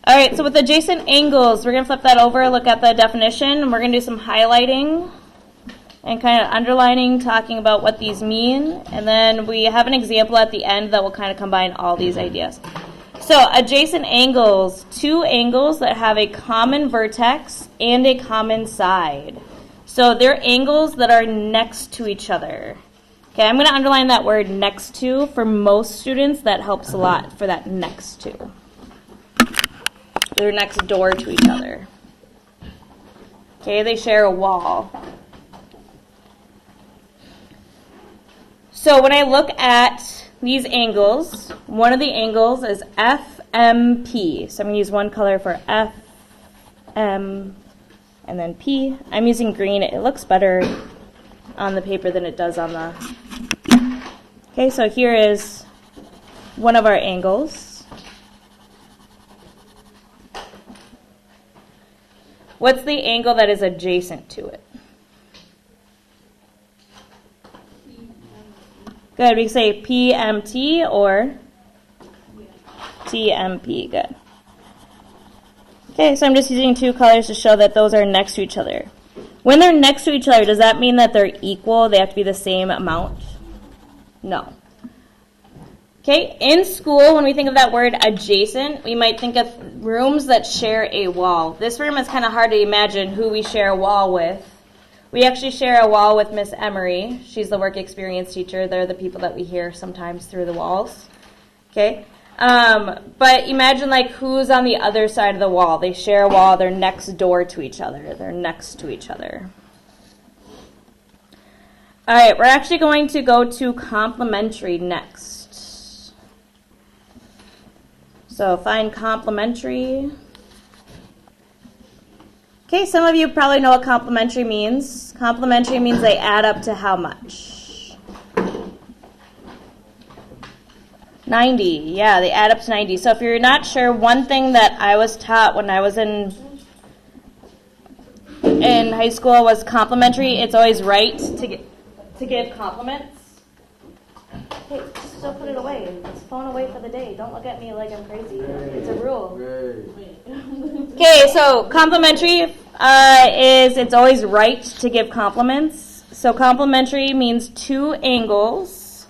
All right, so with adjacent angles, we're going to flip that over, look at the definition, and we're going to do some highlighting and kind of underlining, talking about what these mean. And then we have an example at the end that will kind of combine all these ideas. So adjacent angles, two angles that have a common vertex and a common side. So they're angles that are next to each other. Okay, I'm going to underline that word next to. For most students, that helps a lot for that next to. They're next door to each other. Okay, they share a wall. So when I look at these angles, one of the angles is FMP. So I'm going to use one color for F, M, and then P. I'm using green. It looks better on the paper than it does on the... Okay, so here is one of our angles. What's the angle that is adjacent to it? Good. We can say PMT or TMP. Good. Okay, so I'm just using two colors to show that those are next to each other. When they're next to each other, does that mean that they're equal? They have to be the same amount? No. Okay, in school, when we think of that word adjacent, we might think of rooms that share a wall. This room is kind of hard to imagine who we share a wall with. We actually share a wall with Miss Emery. She's the work experience teacher. They're the people that we hear sometimes through the walls. Okay, but imagine like who's on the other side of the wall. They share a wall. They're next door to each other. They're next to each other. All right, we're actually going to go to complementary next. So find complementary. Okay, some of you probably know what complementary means. Complementary means they add up to how much? 90. Yeah, they add up to 90. So if you're not sure, one thing that I was taught when I was in high school was complementary. It's always right to give compliments. Hey, still put it away. It's phone away for the day. Don't look at me like I'm crazy. It's a rule. Okay, so complimentary is it's always right to give compliments. So complimentary means two angles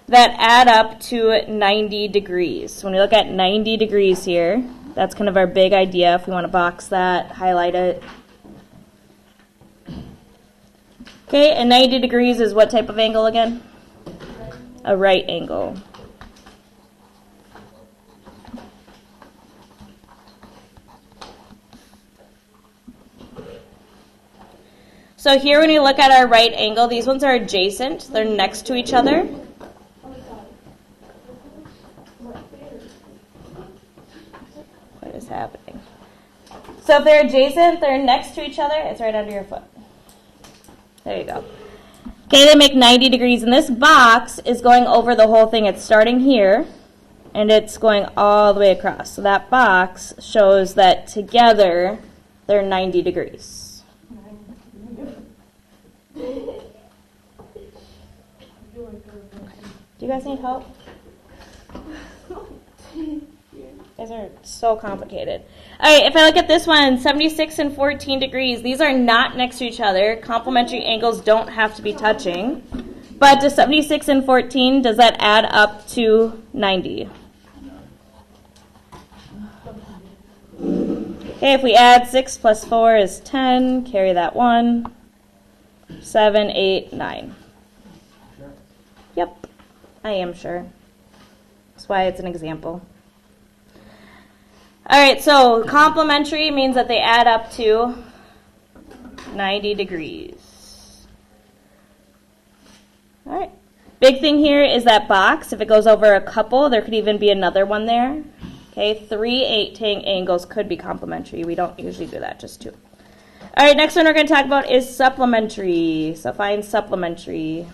that add up to 90 degrees. So when we look at 90 degrees here, that's kind of our big idea. If we want to box that, highlight it. Okay, and 90 degrees is what type of angle again? A right angle. So here when you look at our right angle, these ones are adjacent. They're next to each other. What is happening? So if they're adjacent, they're next to each other. It's right under your foot. There you go. Okay, they make 90 degrees, and this box is going over the whole thing. It's starting here, and it's going all the way across. So that box shows that together, they're 90 degrees. Do you guys need help? You guys are so complicated. All right, if I look at this one, 76 and 14 degrees, these are not next to each other. Complementary angles don't have to be touching. But to 76 and 14, does that add up to 90? Okay, if we add 6 plus 4 is 10, carry that 1, 7, 8, 9. Yep, I am sure. That's why it's an example. All right, so complementary means that they add up to 90 degrees. All right. Big thing here is that box. If it goes over a couple, there could even be another one there. Okay, 3 8 angles could be complementary. We don't usually do that, just 2. All right, next one we're going to talk about is supplementary. So find supplementary.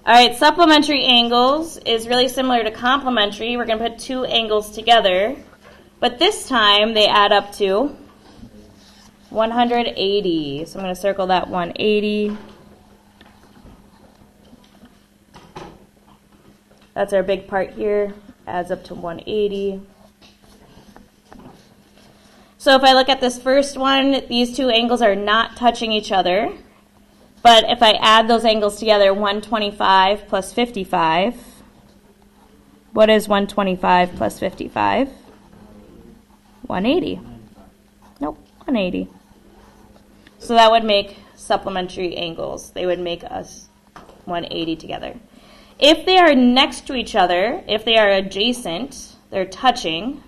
All right, supplementary angles is really similar to complementary. We're going to put two angles together, but this time they add up to 180. So I'm going to circle that 180. That's our big part here. Adds up to 180. So if I look at this first one, these two angles are not touching each other. But if I add those angles together, 125 plus 55, what is 125 plus 55? 180. Nope, 180. So that would make supplementary angles. They would make us 180 together. If they are next to each other, if they are adjacent, they're touching,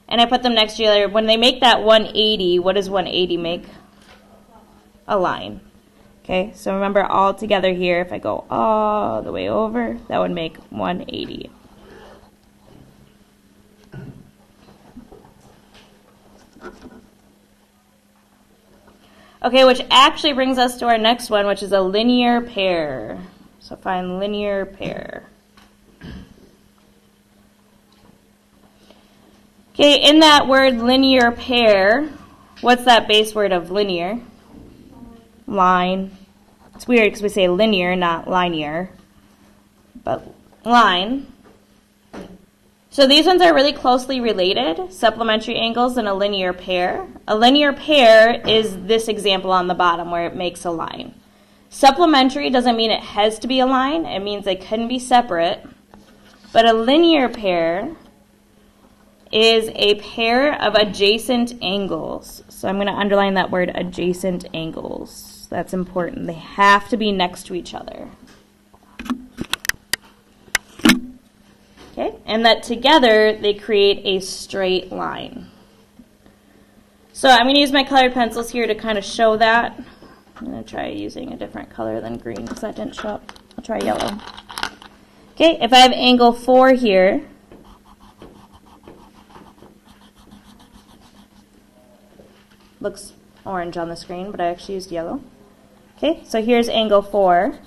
and I put them next to each other, when they make that 180, what does 180 make? A line. Okay, so remember all together here, if I go all the way over, that would make 180. Okay, which actually brings us to our next one, which is a linear pair. So find linear pair. Okay, in that word linear pair, what's that base word of linear? Line. It's weird because we say linear, not linear, but line. So these ones are really closely related, supplementary angles and a linear pair. A linear pair is this example on the bottom where it makes a line. Supplementary doesn't mean it has to be a line. It means they can be separate. But a linear pair is a pair of adjacent angles. So I'm going to underline that word adjacent angles. That's important. They have to be next to each other. Okay, and that together they create a straight line. So I'm going to use my colored pencils here to kind of show that. I'm going to try using a different color than green because that didn't show up. I'll try yellow. Okay, if I have angle 4 here, looks orange on the screen, but I actually used yellow. Okay, so here's angle 4.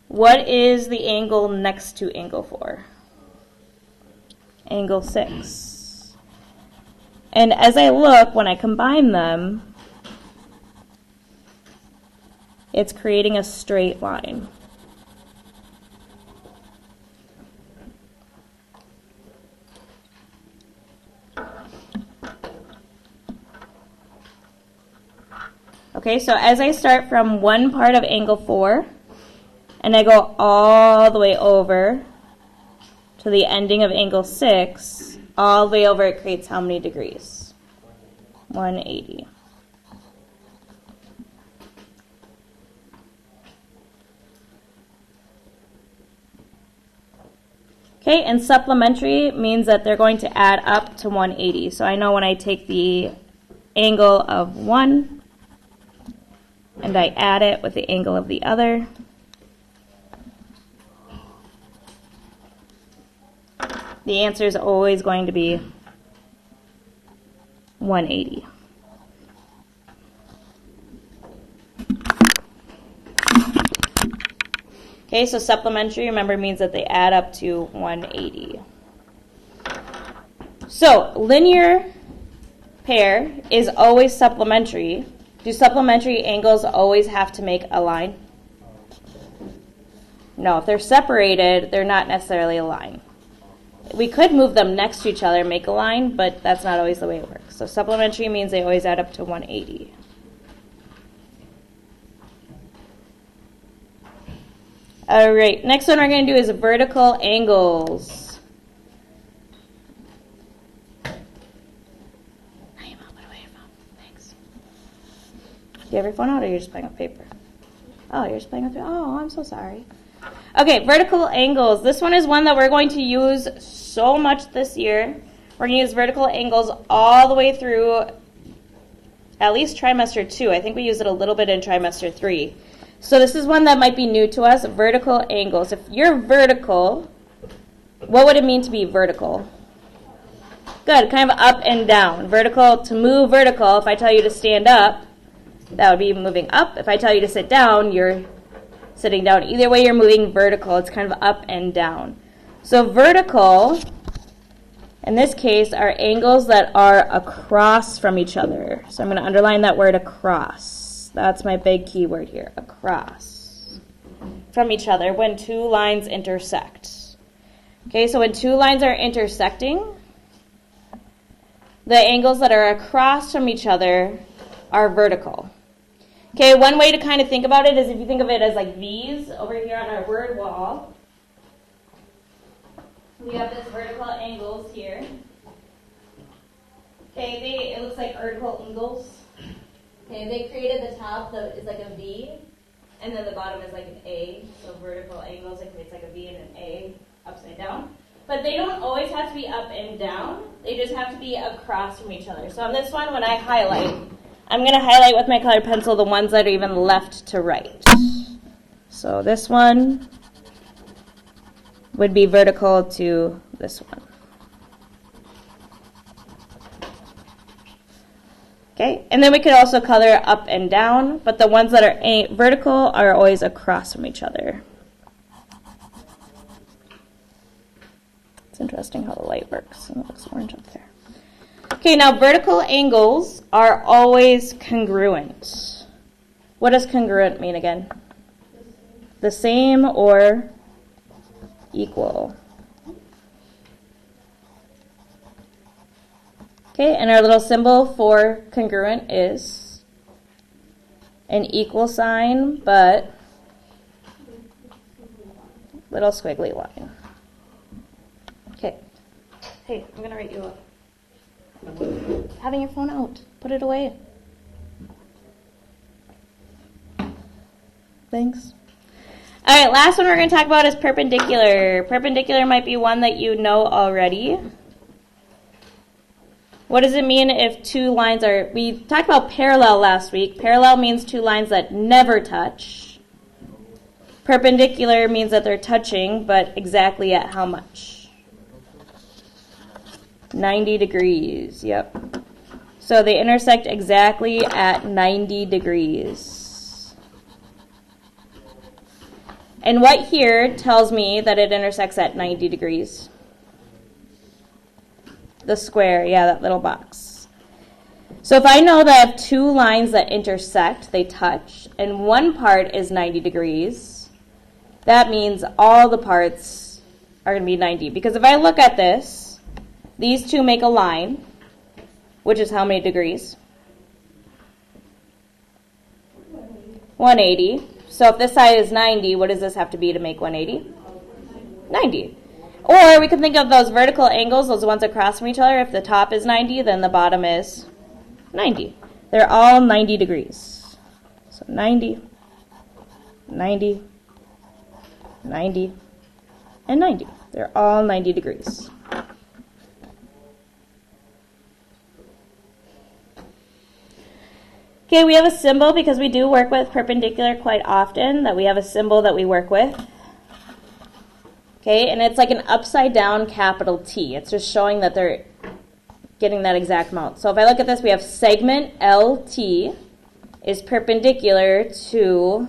What is the angle next to angle 4? Angle 6. And as I look, when I combine them, it's creating a straight line. Okay, so as I start from one part of angle 4, and I go all the way over to the ending of angle 6, all the way over it creates how many degrees? 180. Okay, and supplementary means that they're going to add up to 180. So I know when I take the angle of one and I add it with the angle of the other, the answer is always going to be 180. Okay, so supplementary, remember, means that they add up to 180. So linear pair is always supplementary. Do supplementary angles always have to make a line? No, if they're separated, they're not necessarily a line. We could move them next to each other and make a line, but that's not always the way it works. So supplementary means they always add up to 180. All right, next one we're going to do is vertical angles. Put away your phone. Thanks. Do you have your phone out, or you're just playing with paper? Oh, you're just playing with paper. Oh, I'm so sorry. Okay, vertical angles. This one is one that we're going to use so much this year. We're going to use vertical angles all the way through at least trimester 2. I think we used it a little bit in trimester 3. So this is one that might be new to us, vertical angles. If you're vertical, what would it mean to be vertical? Good, kind of up and down. Vertical, to move vertical, if I tell you to stand up, that would be moving up. If I tell you to sit down, you're sitting down. Either way, you're moving vertical. It's kind of up and down. So vertical, in this case, are angles that are across from each other. So I'm going to underline that word across. That's my big key word here, across. from each other when two lines intersect. Okay, so when two lines are intersecting, the angles that are across from each other are vertical. Okay, one way to kind of think about it is if you think of it as like these over here on our word wall. We have this vertical angles here. Okay, it looks like vertical angles. Okay, they created the top that is like a V, and then the bottom is like an A. So vertical angles, it creates like a V and an A upside down. But they don't always have to be up and down. They just have to be across from each other. So on this one, when I highlight, I'm going to highlight with my colored pencil the ones that are even left to right. So this one would be vertical to this one. Okay, and then we could also color up and down, but the ones that are vertical are always across from each other. It's interesting how the light works, and it looks orange up there. Okay, now vertical angles are always congruent. What does congruent mean again? The same or equal. Okay, and our little symbol for congruent is an equal sign, but little squiggly line. Okay. Hey, I'm going to write you up. Having your phone out. Put it away. Thanks. All right, last one we're going to talk about is perpendicular. Perpendicular might be one that you know already. What does it mean if two lines are... We talked about parallel last week. Parallel means two lines that never touch. Perpendicular means that they're touching, but exactly at how much? 90 degrees, yep. So they intersect exactly at 90 degrees. And what here tells me that it intersects at 90 degrees? The square, yeah, that little box. So if I know that I have two lines that intersect, they touch, and one part is 90 degrees, that means all the parts are going to be 90. Because if I look at this, these two make a line, which is how many degrees? 180. So if this side is 90, what does this have to be to make 180? 90. Or we can think of those vertical angles, those ones across from each other. If the top is 90, then the bottom is 90. They're all 90 degrees. So 90, 90, 90, and 90. They're all 90 degrees. Okay, we have a symbol because we do work with perpendicular quite often, that we have a symbol that we work with. Okay, and it's like an upside down capital T. It's just showing that they're getting that exact amount. So if I look at this, we have segment LT is perpendicular to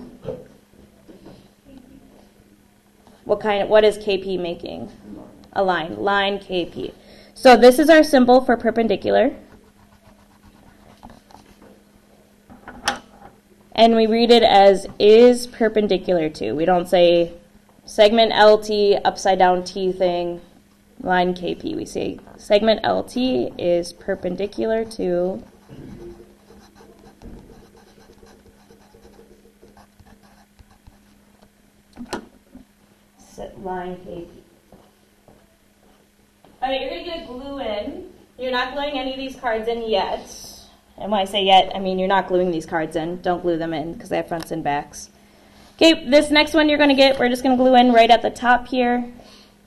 what is KP making? A line KP. So this is our symbol for perpendicular. And we read it as is perpendicular to. We don't say segment LT, upside down T thing, line KP. We say segment LT is perpendicular to line KP. All right, you're going to get glue in. You're not gluing any of these cards in yet. And when I say yet, I mean you're not gluing these cards in. Don't glue them in because they have fronts and backs. Okay, this next one you're going to get, we're just going to glue in right at the top here.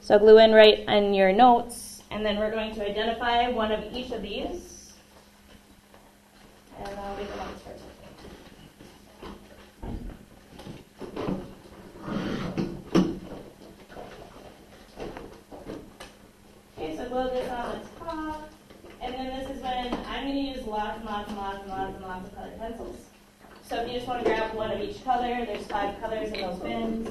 So glue in right on your notes, and then we're going to identify one of each of these. And I'll leave them on this first. Okay, so glue this on the top, and then this is when I'm going to use lots and lots and lots and lots and lots of colored pencils. So if you just want to grab one of each color, there's 5 colors in those bins.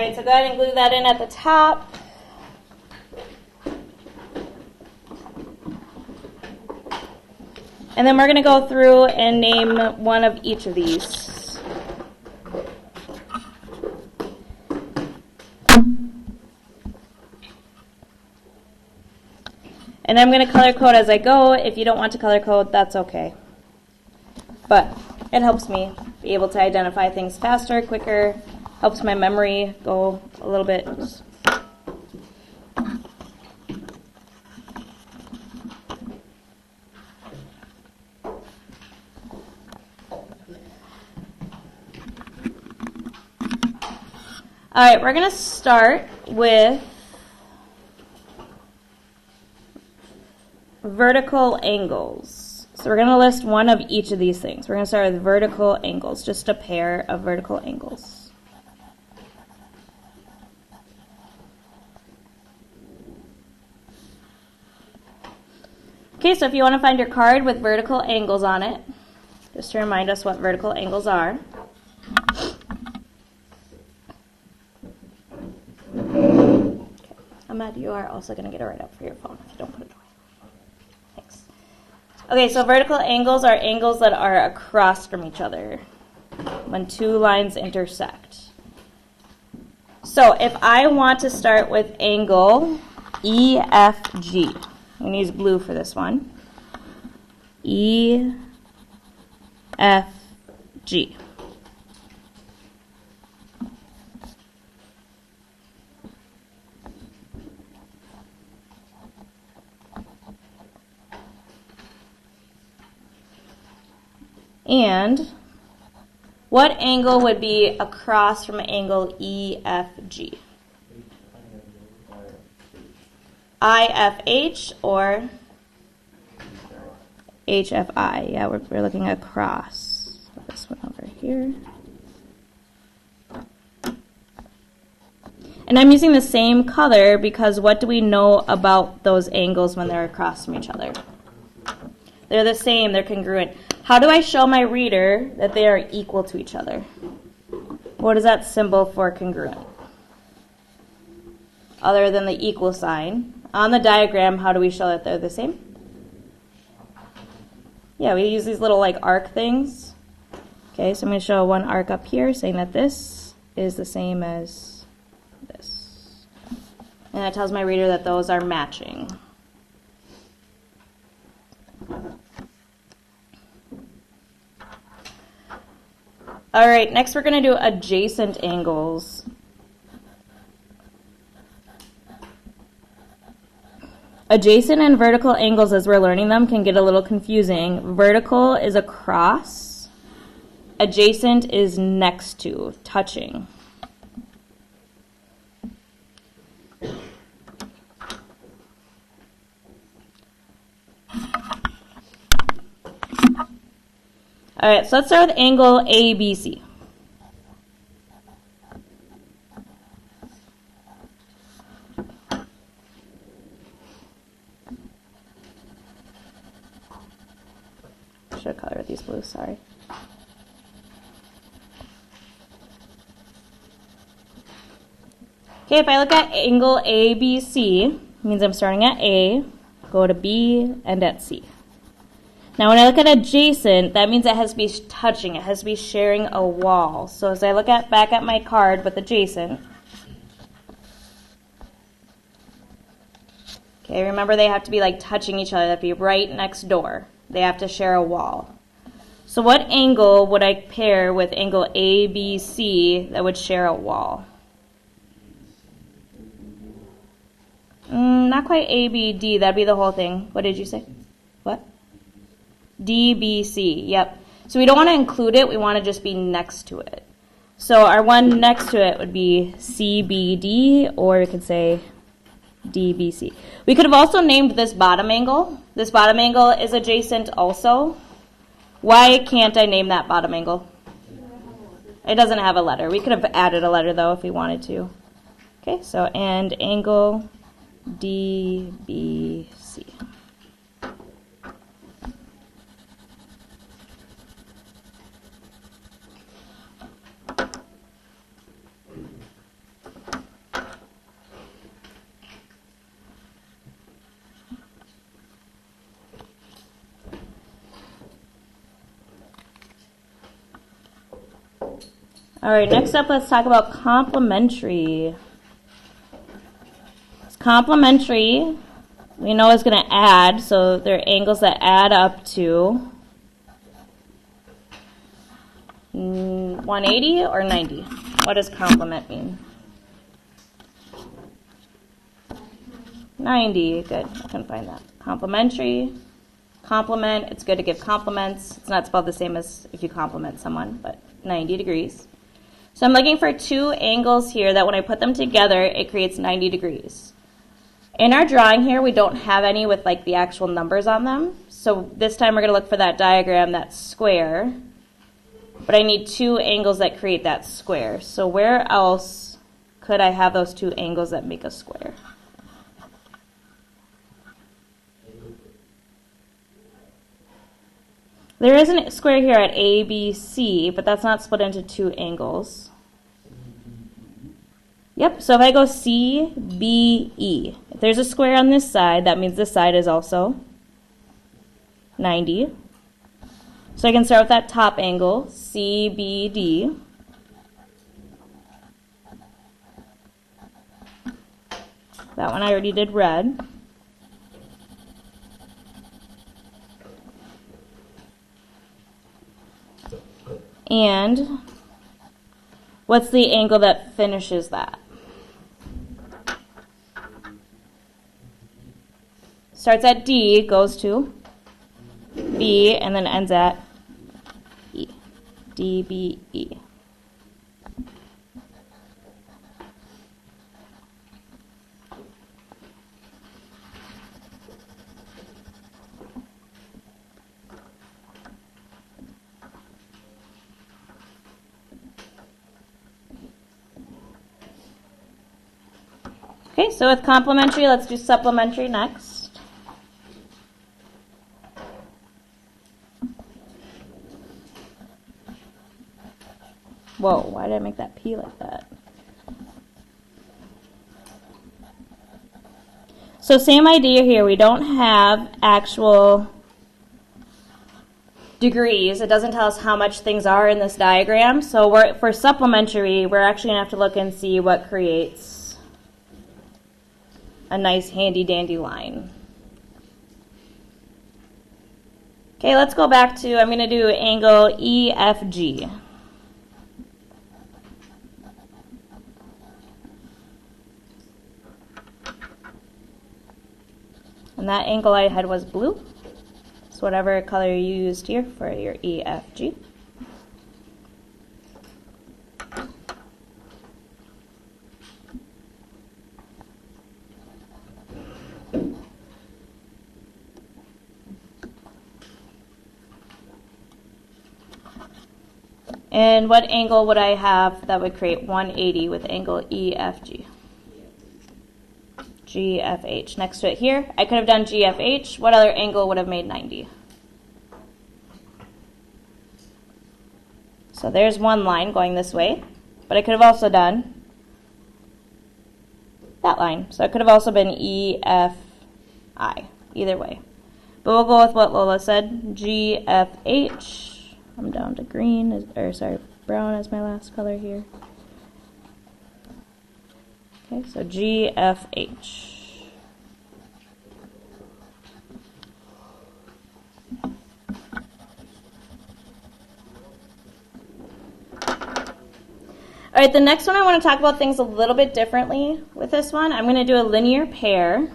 right, so go ahead and glue that in at the top. And then we're going to go through and name one of each of these. And I'm going to color code as I go. If you don't want to color code, that's okay. But it helps me be able to identify things faster, quicker, helps my memory go a little bit. All right, we're going to start with vertical angles. So we're going to list one of each of these things. We're going to start with vertical angles, just a pair of vertical angles. Okay, so if you want to find your card with vertical angles on it, just to remind us what vertical angles are. Ahmed, you are also going to get a write-up for your phone if you don't put it away. Thanks. Okay, so vertical angles are angles that are across from each other when two lines intersect. So if I want to start with angle EFG, I'm going to use blue for this one. EFG. And what angle would be across from angle EFG? IFH or HFI? Yeah, we're looking across. So this one over here. And I'm using the same color because what do we know about those angles when they're across from each other? They're the same, they're congruent. How do I show my reader that they are equal to each other? What is that symbol for congruent? Other than the equal sign. On the diagram, how do we show that they're the same? Yeah, we use these little like arc things. Okay, so I'm going to show one arc up here saying that this is the same as this. And that tells my reader that those are matching. All right, next we're going to do adjacent angles. Adjacent and vertical angles, as we're learning them, can get a little confusing. Vertical is across. Adjacent is next to, touching. All right, so let's start with angle ABC. Should color these blues, sorry. Okay, if I look at angle ABC, it means I'm starting at A, go to B, and at C. Now when I look at adjacent, that means it has to be touching, it has to be sharing a wall. So as I look back at my card with adjacent, okay, remember they have to be like touching each other, they have to be right next door. They have to share a wall. So what angle would I pair with angle ABC that would share a wall? Not quite ABD, that'd be the whole thing. What did you say? What? DBC, yep. So we don't want to include it, we want to just be next to it. So our one next to it would be CBD, or we could say DBC. We could have also named this bottom angle. This bottom angle is adjacent also. Why can't I name that bottom angle? It doesn't have a letter. We could have added a letter though if we wanted to. Okay, so and angle DBC. All right, next up, let's talk about complementary. Complementary, we know is going to add, so they're angles that add up to 180 or 90. What does complement mean? 90, good, I couldn't find that. Complementary, complement, it's good to give compliments. It's not spelled the same as if you compliment someone, but 90 degrees. So I'm looking for two angles here that when I put them together, it creates 90 degrees. In our drawing here, we don't have any with like the actual numbers on them. So this time we're going to look for that diagram, that square. But I need two angles that create that square. So where else could I have those two angles that make a square? There is a square here at ABC, but that's not split into two angles. Yep, so if I go CBE, if there's a square on this side, that means this side is also 90. So I can start with that top angle, CBD. That one I already did red. And what's the angle that finishes that? Starts at D, goes to B, and then ends at E. DBE. Okay, so with complementary, let's do supplementary next. Whoa, why did I make that P like that? So same idea here. We don't have actual degrees. It doesn't tell us how much things are in this diagram. So for supplementary, we're actually going to have to look and see what creates a nice handy dandy line. Okay, let's go back to, I'm going to do angle EFG. And that angle I had was blue. So whatever color you used here for your EFG. And what angle would I have that would create 180 with angle EFG? GFH. Next to it here, I could have done GFH. What other angle would have made 90? So there's one line going this way, but I could have also done that line. So it could have also been EFI, either way. But we'll go with what Lola said, GFH. I'm down to green, brown as my last color here. Okay, so GFH. All right, the next one I want to talk about things a little bit differently with this one. I'm going to do a linear pair.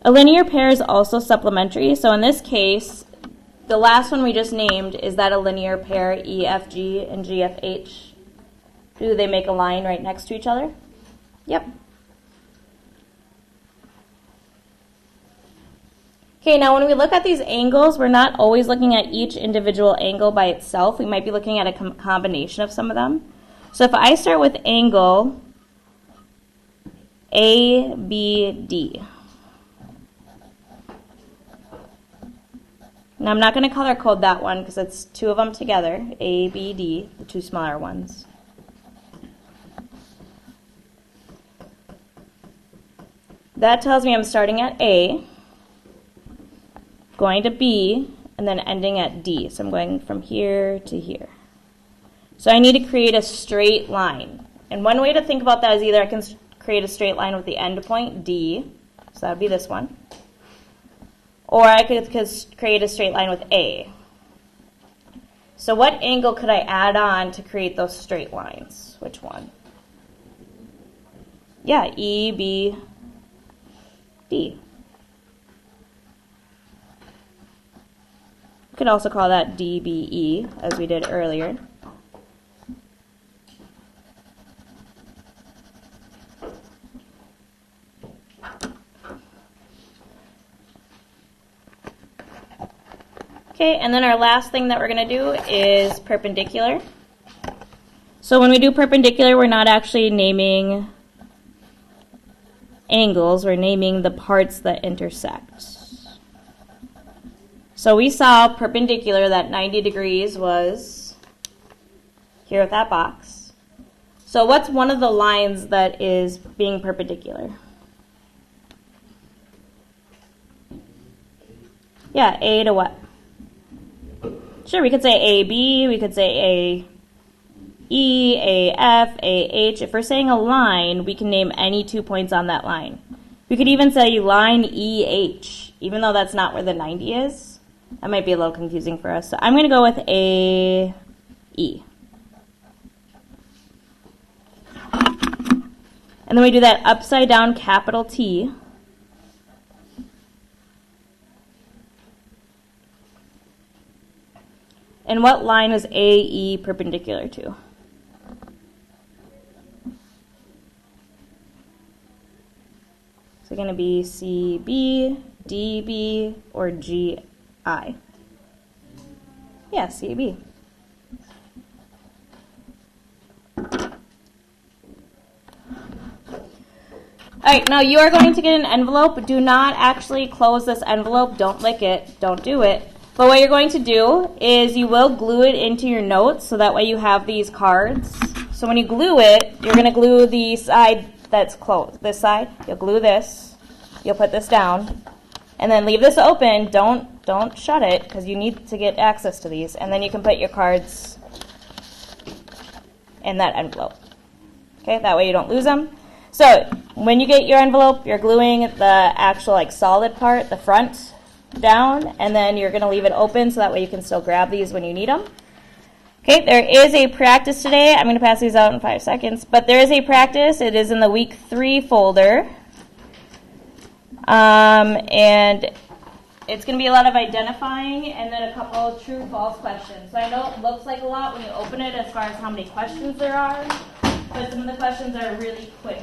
A linear pair is also supplementary. So in this case, the last one we just named, is that a linear pair, EFG and GFH? Do they make a line right next to each other? Yep. Okay, now when we look at these angles, we're not always looking at each individual angle by itself. We might be looking at a combination of some of them. So if I start with angle ABD. Now I'm not going to color code that one because it's two of them together, A, B, D, the two smaller ones. That tells me I'm starting at A. going to B, and then ending at D. So I'm going from here to here. So I need to create a straight line. And one way to think about that is either I can create a straight line with the end point, D, so that would be this one, or I could create a straight line with A. So what angle could I add on to create those straight lines? Which one? Yeah, E, B, D. You could also call that DBE, as we did earlier. Okay, and then our last thing that we're going to do is perpendicular. So when we do perpendicular, we're not actually naming angles, we're naming the parts that intersect. So we saw perpendicular, that 90 degrees was here with that box. So what's one of the lines that is being perpendicular? Yeah, A to what? Sure, we could say AB, we could say AE, AF, AH. If we're saying a line, we can name any 2 points on that line. We could even say line EH, even though that's not where the 90 is. That might be a little confusing for us. So I'm going to go with AE. And then we do that upside down capital T. And what line is AE perpendicular to? So going to be CB, DB, or GI? Yeah, CB. All right, now you are going to get an envelope. Do not actually close this envelope. Don't lick it. Don't do it. But what you're going to do is you will glue it into your notes so that way you have these cards. So when you glue it, you're going to glue the side that's closed. This side, you'll glue this. You'll put this down. And then leave this open. Don't shut it because you need to get access to these. And then you can put your cards in that envelope. Okay, that way you don't lose them. So when you get your envelope, you're gluing the actual solid part, the front, down, and then you're going to leave it open so that way you can still grab these when you need them. Okay, there is a practice today. I'm going to pass these out in 5 seconds, but there is a practice. It is in the week 3 folder, and it's going to be a lot of identifying and then a couple true-false questions. So I know it looks like a lot when you open it as far as how many questions there are, but some of the questions are really quick.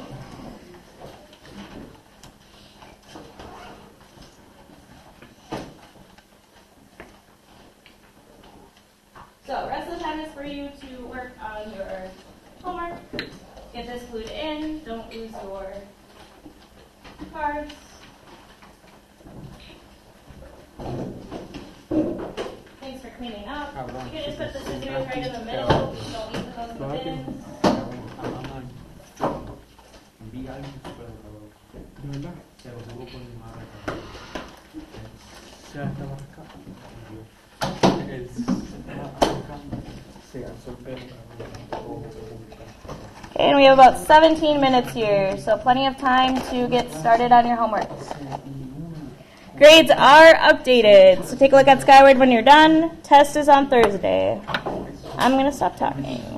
So the rest of the time is for you to work on your homework. Get this glued in. Don't lose your cards. Thanks for cleaning up. You can just put the scissors right in the middle. You don't need to close the bins. Okay, and we have about 17 minutes here, so plenty of time to get started on your homework. Grades are updated, so take a look at Skyward when you're done. Test is on Thursday. I'm going to stop talking.